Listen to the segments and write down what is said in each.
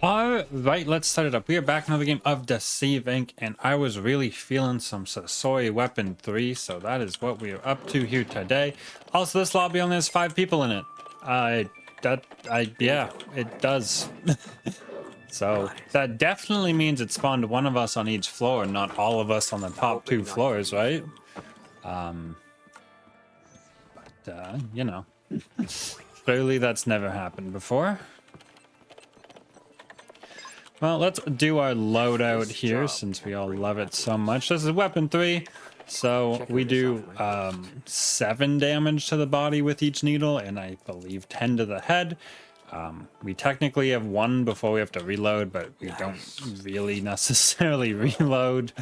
Alright, let's start it up. We are back in another game of Deceive Inc. And I was really feeling some Sasori Weapon 3, so that is what we are up to here today. Also, this lobby only has 5 people in it. Yeah, it does. So, that definitely means it spawned one of us on each floor, not all of us on the top 2 floors, right? You know. Clearly that's never happened before. Well, let's do our loadout here since we all love it so much. This is weapon 3, so we do 7 damage to the body with each needle, and I believe 10 to the head. We technically have 1 before we have to reload, but we don't really necessarily reload.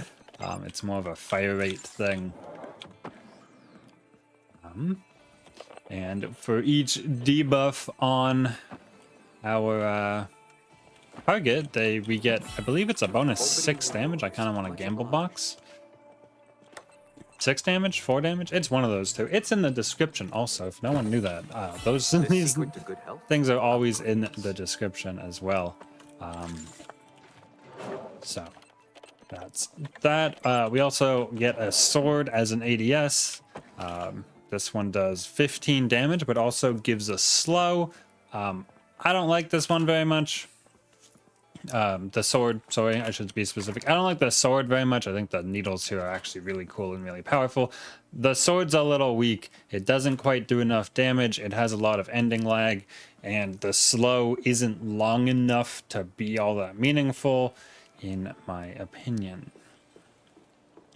It's more of a fire rate thing. And for each debuff on our target, we get, I believe it's a bonus 6 damage. I kind of want a gamble box. 6 damage, 4 damage. It's one of those two. It's in the description also, if no one knew that. These things are always in the description as well. So that's that. We also get a sword as an ADS. This one does 15 damage, but also gives us slow. I don't like this one very much. The sword, sorry, I should be specific. I don't like the sword very much. I think the needles here are actually really cool and really powerful. The sword's a little weak. It doesn't quite do enough damage. It has a lot of ending lag, and the slow isn't long enough to be all that meaningful, in my opinion.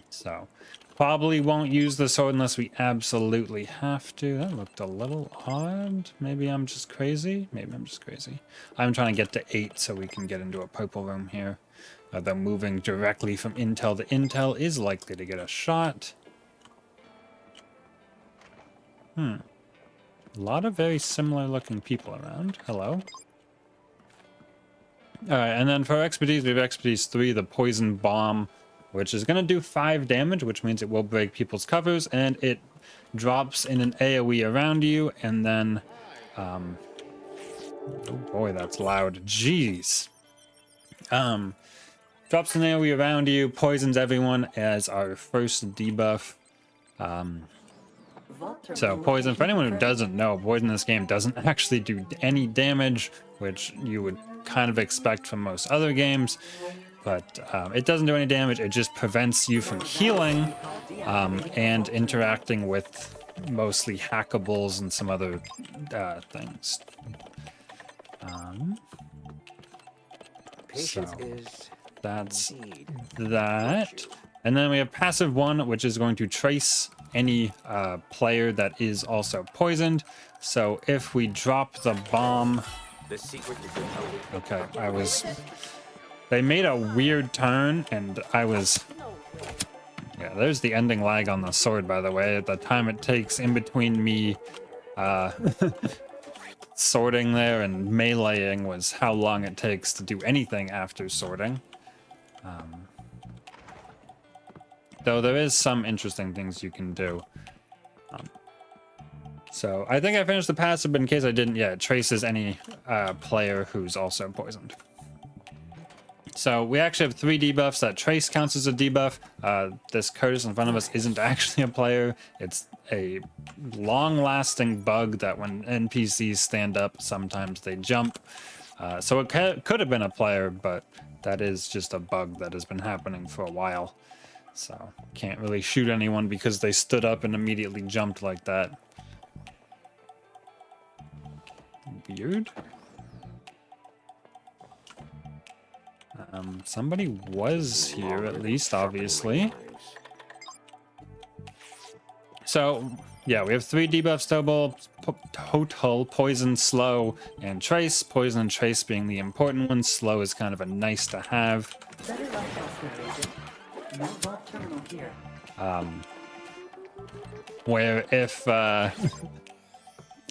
So, probably won't use the sword unless we absolutely have to. That looked a little odd. Maybe I'm just crazy. Maybe I'm just crazy. I'm trying to get to 8 so we can get into a purple room here. Though moving directly from intel to intel is likely to get a shot. A lot of very similar looking people around. Hello. Alright, and then for expertise, we have expertise 3, the poison bomb, which is going to do 5 damage, which means it will break people's covers, and it drops in an AoE around you, and then, oh boy, that's loud. Jeez. Drops an AoE around you, poisons everyone as our first debuff. So poison, for anyone who doesn't know, poison in this game doesn't actually do any damage, which you would kind of expect from most other games. But it doesn't do any damage. It just prevents you from healing and interacting with mostly hackables and some other things. So that's that. And then we have passive 1, which is going to trace any player that is also poisoned. So if we drop the bomb... Okay, They made a weird turn, and yeah, there's the ending lag on the sword, by the way. The time it takes in between me sorting there and meleeing was how long it takes to do anything after sorting. Though there is some interesting things you can do. So I think I finished the passive, but in case I didn't, yeah, it traces any player who's also poisoned. So we actually have 3 debuffs. That trace counts as a debuff. This Curtis in front of us isn't actually a player. It's a long-lasting bug that when NPCs stand up, sometimes they jump. So it could have been a player, but that is just a bug that has been happening for a while. So can't really shoot anyone because they stood up and immediately jumped like that. Weird. Somebody was here, at least, obviously. So, yeah, we have 3 debuffs total, poison, slow, and trace. Poison and trace being the important ones. Slow is kind of a nice to have. Where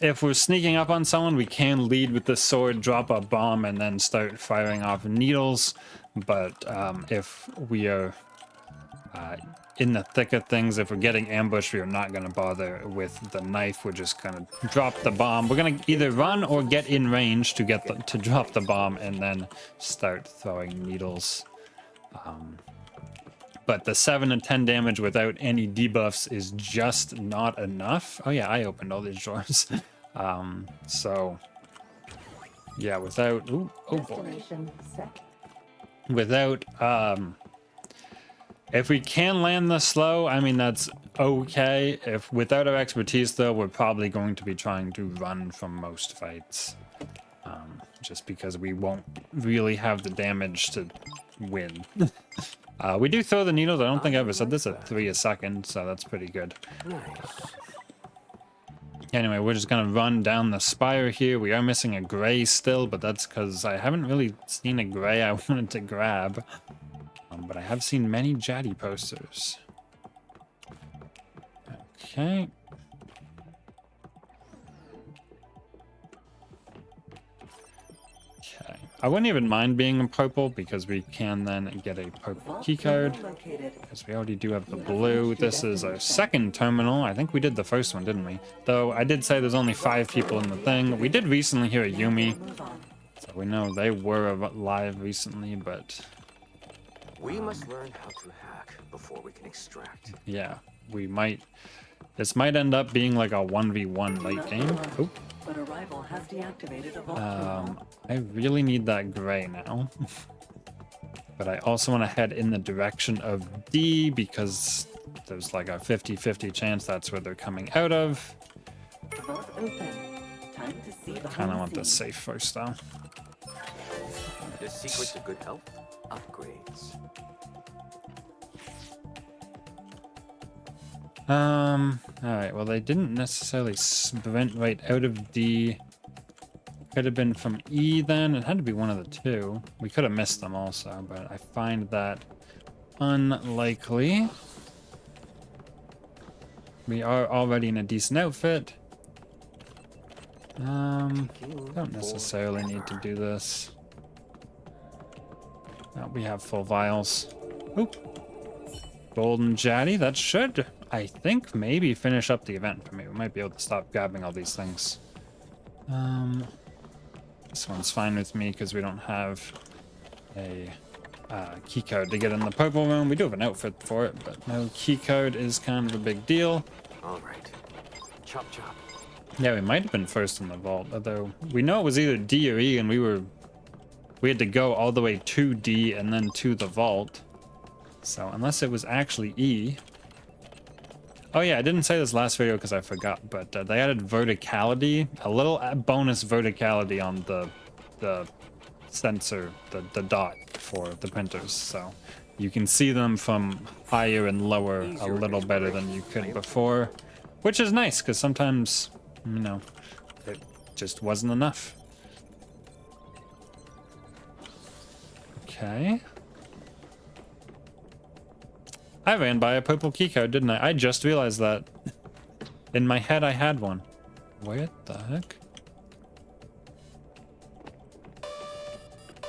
if we're sneaking up on someone, we can lead with the sword, drop a bomb, and then start firing off needles. But if we are in the thick of things. If we're getting ambushed, we are not going to bother with the knife. We're just going to drop the bomb. We're going to either run or get in range to get to drop the bomb and then start throwing needles. But the 7 and 10 damage without any debuffs is just not enough. Oh yeah, I opened all these drawers. So yeah, without, ooh, oh boy. Without, if we can land the slow, I mean, that's okay. If without our expertise though, we're probably going to be trying to run from most fights. Just because we won't really have the damage to win. We do throw the needles. I don't think I ever said this at 3 a second, so that's pretty good. Anyway, we're just gonna run down the spire here. We are missing a gray still, but that's because I haven't really seen a gray I wanted to grab. But I have seen many Jaddy posters. Okay. Okay. I wouldn't even mind being a purple because we can then get a purple keycard. Because we already do have the blue. This is our second terminal. I think we did the first one, didn't we? Though I did say there's only 5 people in the thing. We did recently hear a Yumi. So we know they were live recently, but... we must learn how to hack before we can extract. Yeah, we might... This might end up being like a 1v1 late game. Oop. But a rival has deactivated a vault. I really need that gray now. But I also want to head in the direction of D because there's like a 50-50 chance that's where they're coming out of. Vault open. Time to see the Kind of want this safe first though. The secret to good health? Upgrades. Alright, well they didn't necessarily sprint right out of D. Could have been from E then. It had to be one of the two. We could have missed them also, but I find that unlikely. We are already in a decent outfit. Don't necessarily need to do this. No, we have full vials. Oop. Golden Jaddy, that should, I think, maybe finish up the event for me. We might be able to stop grabbing all these things. This one's fine with me because we don't have a keycard to get in the purple room. We do have an outfit for it, but no keycard is kind of a big deal. All right. Chop chop. Yeah, we might have been first in the vault, although we know it was either D or E, and we had to go all the way to D and then to the vault. So unless it was actually E. Oh yeah, I didn't say this last video because I forgot, but they added verticality, a little bonus verticality on the sensor, the dot for the printers. So you can see them from higher and lower a little better than you could before, which is nice because sometimes, you know, it just wasn't enough. Okay. I ran by a purple keycard, didn't I? I just realized that. In my head, I had one. What the heck?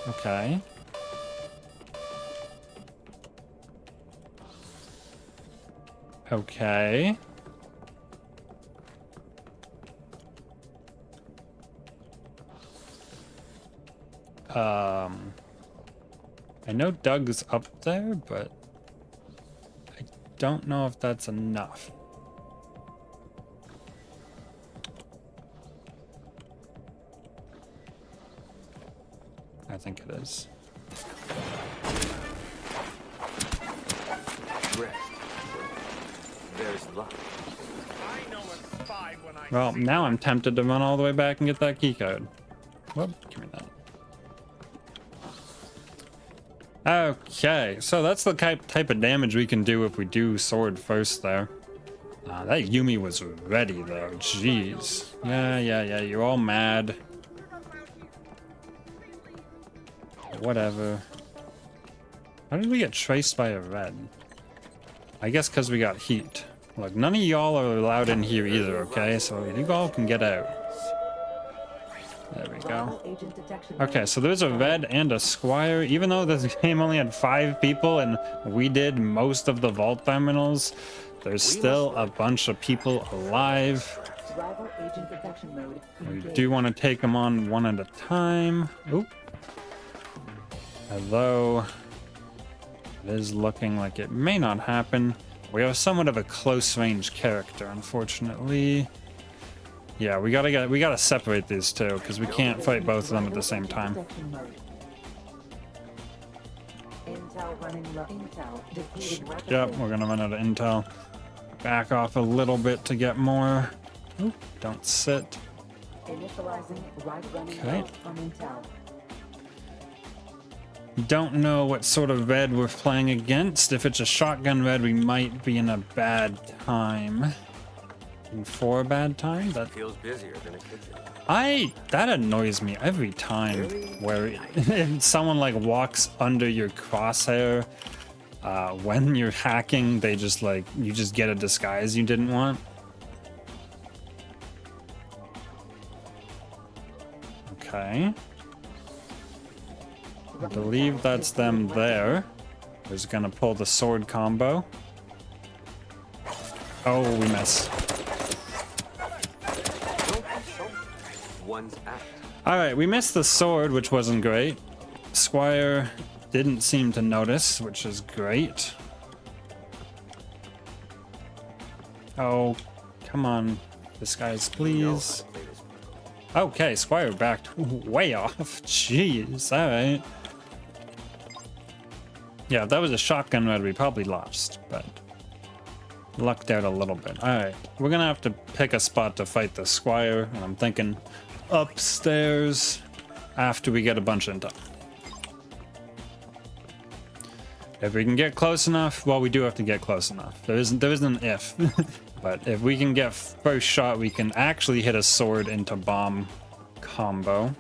Okay. Okay. I know Doug's up there, but I don't know if that's enough. I think it is. Rest. There's luck. Well, now I'm tempted to run all the way back and get that key code. Whoop, give me that. Okay, so that's the type of damage we can do if we do sword first there. That Yumi was ready though, jeez. Yeah, you're all mad. Whatever. How did we get traced by a red? I guess because we got heat. Look, none of y'all are allowed in here either, okay? So you all can get out. There we go. Rival agent detection Okay, mode. so there's a red and a squire. Even though this game only had 5 people and we did most of the vault terminals, there's still a bunch of people alive. Rival agent detection mode. We engaged. do want to take them on one at a time. Oop. Although it is looking like it may not happen. We have somewhat of a close range character, unfortunately. Yeah, we gotta separate these two because we can't fight both of them at the same time. Detection mode. Intel running low. Intel depleted rapidly. Yep, we're gonna run out of intel. Back off a little bit to get more. Oop, don't sit. Initializing right running Okay. low on Intel. Don't know what sort of red we're playing against. If it's a shotgun red, we might be in a bad time. In for a bad time? That Feels busier than a kitchen. that annoys me every time where if someone like walks under your crosshair when you're hacking, they just like you just get a disguise you didn't want. Okay. I believe that's them there. Who's gonna pull the sword combo. Oh, we miss. Don't be so. One's act. Alright, we missed the sword, which wasn't great. Squire didn't seem to notice, which is great. Oh, come on. Disguise, please. Okay, Squire backed way off. Jeez, alright. Yeah, if that was a shotgun red, we probably lost, but lucked out a little bit. Alright, we're gonna have to pick a spot to fight the Squire, and I'm thinking upstairs after we get a bunch of intel. If we can get close enough, well, we do have to get close enough. There isn't an if. But if we can get first shot, we can actually hit a sword into bomb combo.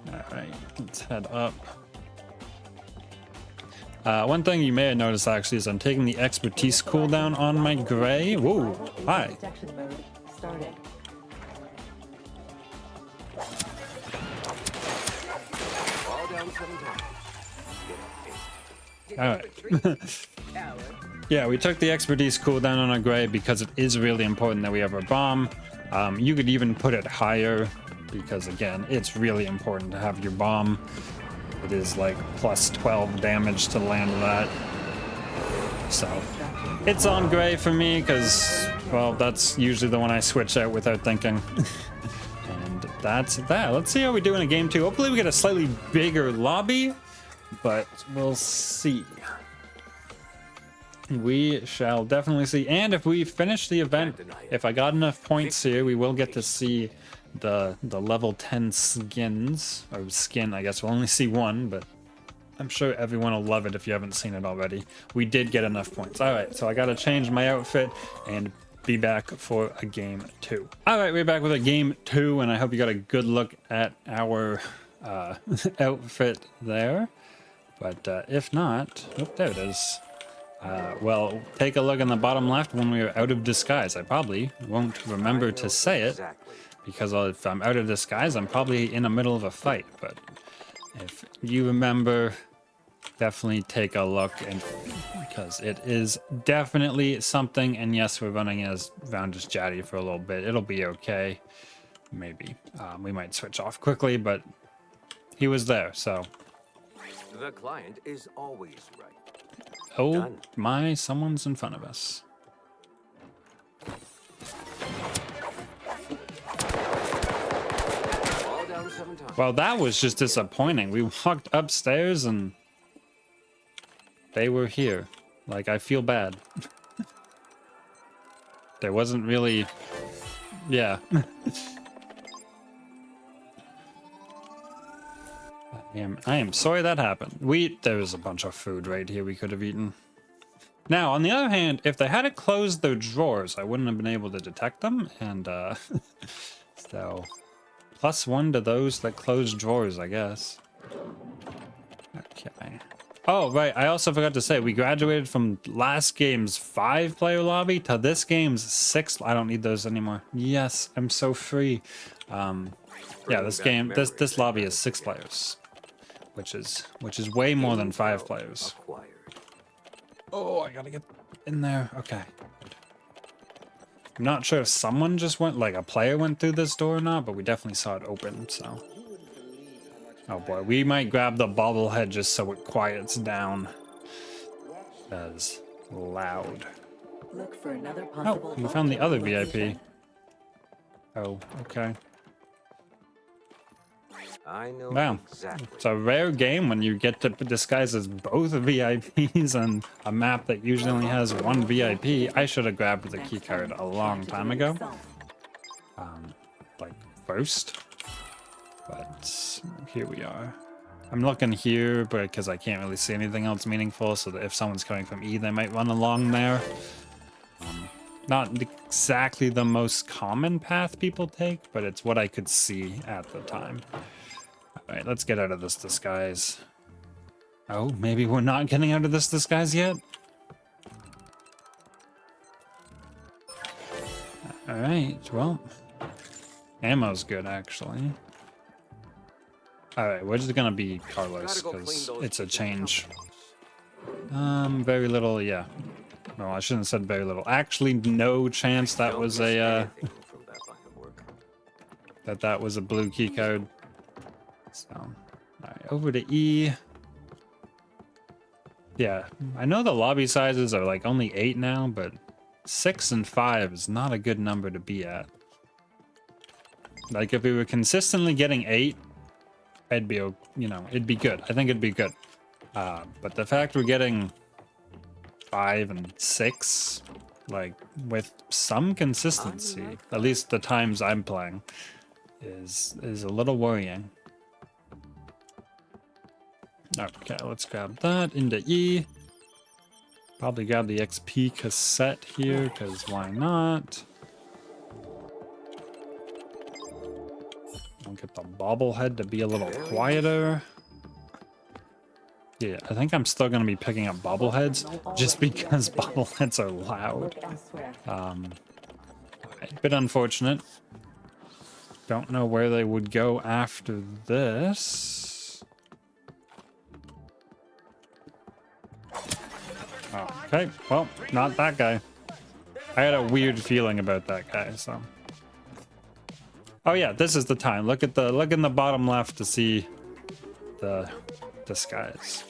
Alright, let's head up. One thing you may have noticed actually is I'm taking the expertise cooldown on my gray. Whoa, Rival agent hi. detection mode started. Fall down 7 times. Alright. Yeah, we took the expertise cooldown on our gray because it is really important that we have our bomb. You could even put it higher because, again, it's really important to have your bomb. It is like plus 12 damage to land that. So it's on gray for me because, well, that's usually the one I switch out without thinking. And that's that. Let's see how we do in a game 2. Hopefully we get a slightly bigger lobby, but we'll see. We shall definitely see. And if we finish the event, if I got enough points here, we will get to see the level 10 skins, or skin, I guess. We'll only see one, but I'm sure everyone will love it if you haven't seen it already. We did get enough points. All right, so I got to change my outfit and be back for a game 2. All right, we're back with a game 2, and I hope you got a good look at our outfit there. But if not, oh, there it is. Well, take a look in the bottom left when we are out of disguise. I probably won't remember to say it, Exactly. because if I'm out of disguise, I'm probably in the middle of a fight. But if you remember, definitely take a look, and because it is definitely something. And yes, we're running as Rounders Jaddy for a little bit. It'll be okay. Maybe we might switch off quickly, but he was there, so. The client is always right. Oh Done. my, someone's in front of us. Fall down 7 times. Well, that was just disappointing. We walked upstairs and they were here. Like, I feel bad. There wasn't really... Yeah. I am sorry that happened. There was a bunch of food right here we could have eaten. Now, on the other hand, if they had closed their drawers, I wouldn't have been able to detect them. And, so... +1 to those that close drawers, I guess. Okay. Oh, right. I also forgot to say, we graduated from last game's 5-player lobby to this game's 6. I don't need those anymore. Yes, I'm so free. Yeah, this game, this lobby is 6 players, which is way more than 5 players. Acquired. Oh, I gotta get in there. Okay. I'm not sure if someone just went, like a player went through this door or not, but we definitely saw it open, so. Oh boy, we might grab the bobblehead just so it quiets down. That's loud. Look for another Oh, possible we found the other VIP. location. Oh, okay. I know Wow. exactly. It's a rare game when you get to disguise as both VIPs on a map that usually only has one VIP. I should have grabbed the key card a long time ago. Like first. But here we are. I'm looking here because I can't really see anything else meaningful, so that if someone's coming from E, they might run along there. Not exactly the most common path people take, but it's what I could see at the time. All right, let's get out of this disguise. Oh, maybe we're not getting out of this disguise yet? All right, well, ammo's good, actually. All right, we're just gonna be Carlos, because it's a change. Very little, yeah. No, I shouldn't have said very little. Actually, no chance that was a, that was a blue key card. So, all right, over to E. Yeah, I know the lobby sizes are like only 8 now, but 6 and 5 is not a good number to be at. Like if we were consistently getting 8, it'd be, you know, it'd be good. I think it'd be good. But the fact we're getting 5 and 6, like with some consistency, at least the times I'm playing, is a little worrying. Okay, let's grab that into E. Probably grab the XP cassette here, because why not? I'll get the bobblehead to be a little quieter. Yeah, I think I'm still going to be picking up bobbleheads, just because bobbleheads are loud. Look elsewhere. A bit unfortunate. Don't know where they would go after this. Okay, well, not that guy. I had a weird feeling about that guy, so. Oh yeah, this is the time. Look in the bottom left to see the disguise.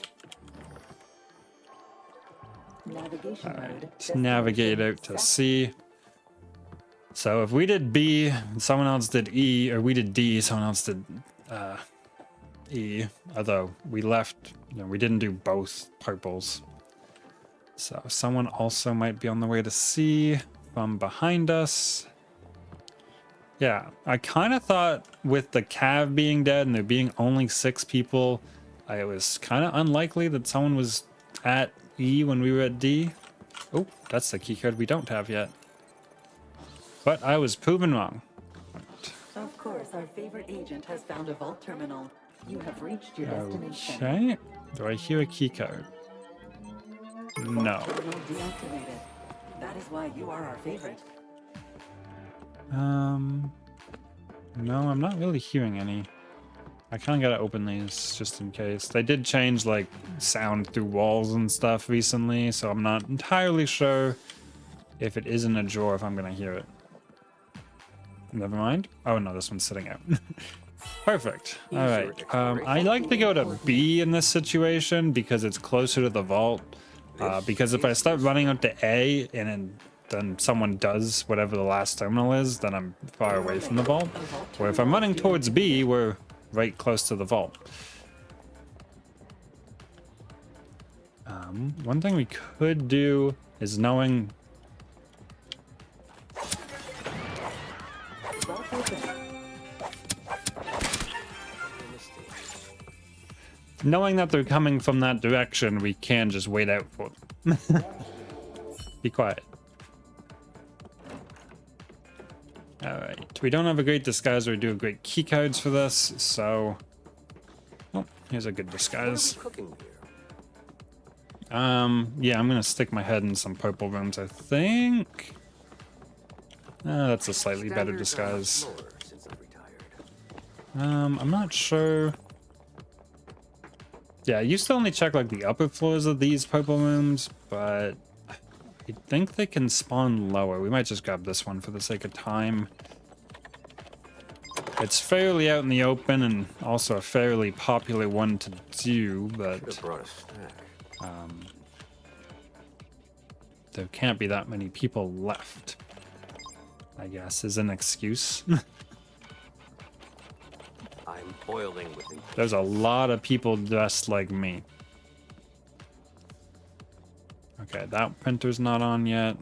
Navigation All right, mode. let's navigate out to C. So if we did B, someone else did E, or we did D, someone else did E. Although we left, you know, we didn't do both purples. So someone also might be on the way to C from behind us. Yeah, I kind of thought with the Cav being dead and there being only 6 people, it was kind of unlikely that someone was at E when we were at D. Oh, that's the keycard we don't have yet. But I was proven wrong. Of course, our favorite agent has found a vault terminal. You have reached your destination. Okay. Do I hear a keycard? No. Terminal deactivated. That is why you are our favorite. No, I'm not really hearing any. I kind of gotta open these just in case. They did change like sound through walls and stuff recently, so I'm not entirely sure if it is in a drawer if I'm gonna hear it. Never mind. Oh no, this one's sitting out. Perfect. All right. I like to go to B in this situation because it's closer to the vault. Because if I start running out to A and then someone does whatever the last terminal is, then I'm far away from the vault. Or if I'm running towards B, we're right close to the vault. One thing we could do is knowing... Vault open. Knowing that they're coming from that direction, we can just wait out for them. Be quiet. Alright, we don't have a great disguise or do great keycards for this, so... Oh, here's a good What are we disguise. cooking here? Yeah, I'm gonna stick my head in some purple rooms, I think. That's a slightly better disguise. Lower since I'm retired. I'm not sure. Yeah, I used to only check like the upper floors of these purple rooms, but I think they can spawn lower. We might just grab this one for the sake of time. It's fairly out in the open and also a fairly popular one to do, but Should've brought a snack. there can't be that many people left, I guess, is an excuse. I'm boiling with impatience. There's a lot of people dressed like me. Okay, that printer's not on yet.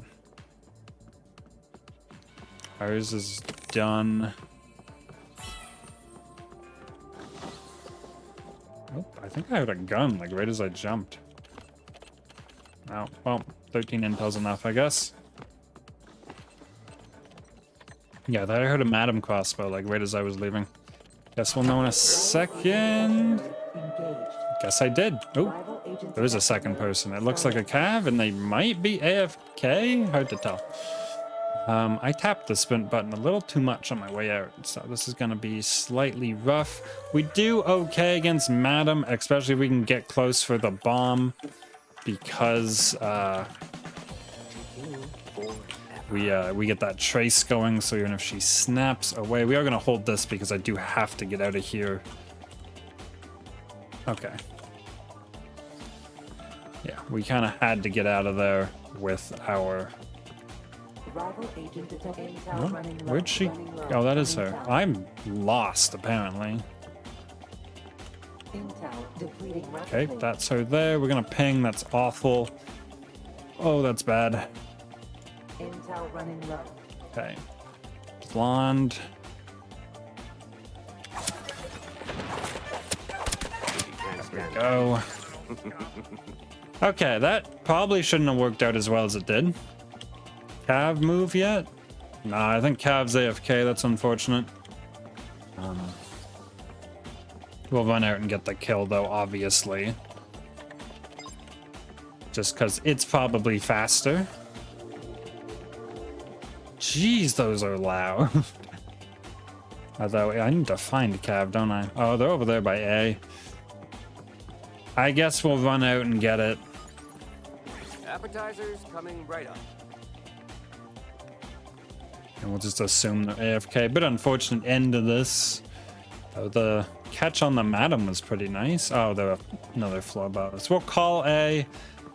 Ours is done. Oh, I think I had a gun, like, right as I jumped. Oh, well, 13 intel's enough, I guess. Yeah, I heard a Madam crossbow, like, right as I was leaving. Guess we'll know in a second. Guess I did. Oh, there is a second person. It looks like a cav, and they might be AFK. Hard to tell. I tapped the sprint button a little too much on my way out, so this is going to be slightly rough. We do okay against Madam, especially if we can get close for the bomb, because we get that trace going, so even if she snaps away, we are going to hold this because I do have to get out of here. Okay. Yeah, we kind of had to get out of there with our... Oh, where'd she... Oh, that is her. I'm lost, apparently. Okay, that's her there. We're gonna ping. That's awful. Oh, that's bad. Okay. Blonde. There we go. Okay, that probably shouldn't have worked out as well as it did. Cav move yet? Nah, I think Cav's AFK. That's unfortunate. We'll run out and get the kill, though, obviously. Just because it's probably faster. Jeez, those are loud. Although, I need to find Cav, don't I? Oh, they're over there by A. I guess we'll run out and get it. Appetizers coming right up. And we'll just assume they're AFK. Bit unfortunate end to this. Though the catch on the Madam was pretty nice. Oh, there are another floor above us. We'll call A,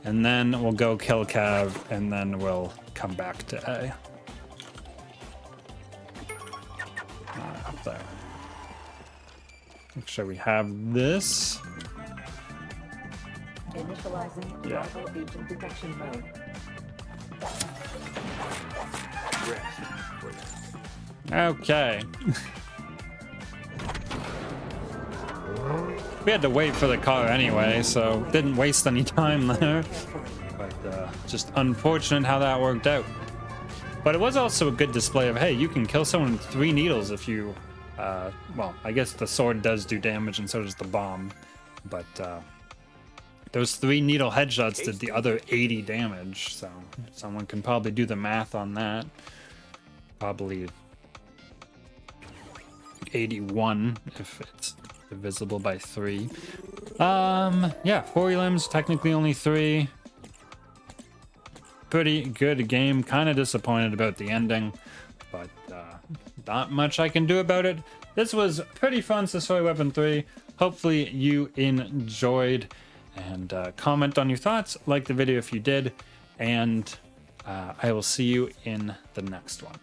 and then we'll go kill Cav, and then we'll come back to A. Up there. Make sure we have this. Initializing Yeah. rival agent detection mode. Rest for now. Okay. We had to wait for the car anyway, so didn't waste any time there. But just unfortunate how that worked out. But it was also a good display of, hey, you can kill someone with 3 needles if you... well, I guess the sword does do damage and so does the bomb. But those 3 needle headshots did the other 80 damage. So someone can probably do the math on that. Probably 81 if it's divisible by 3. Yeah, 4 limbs, technically only 3. Pretty good game. Kind of disappointed about the ending, but not much I can do about it. This was pretty fun, Sasori Weapon 3. Hopefully you enjoyed, and comment on your thoughts, like the video if you did, and I will see you in the next one.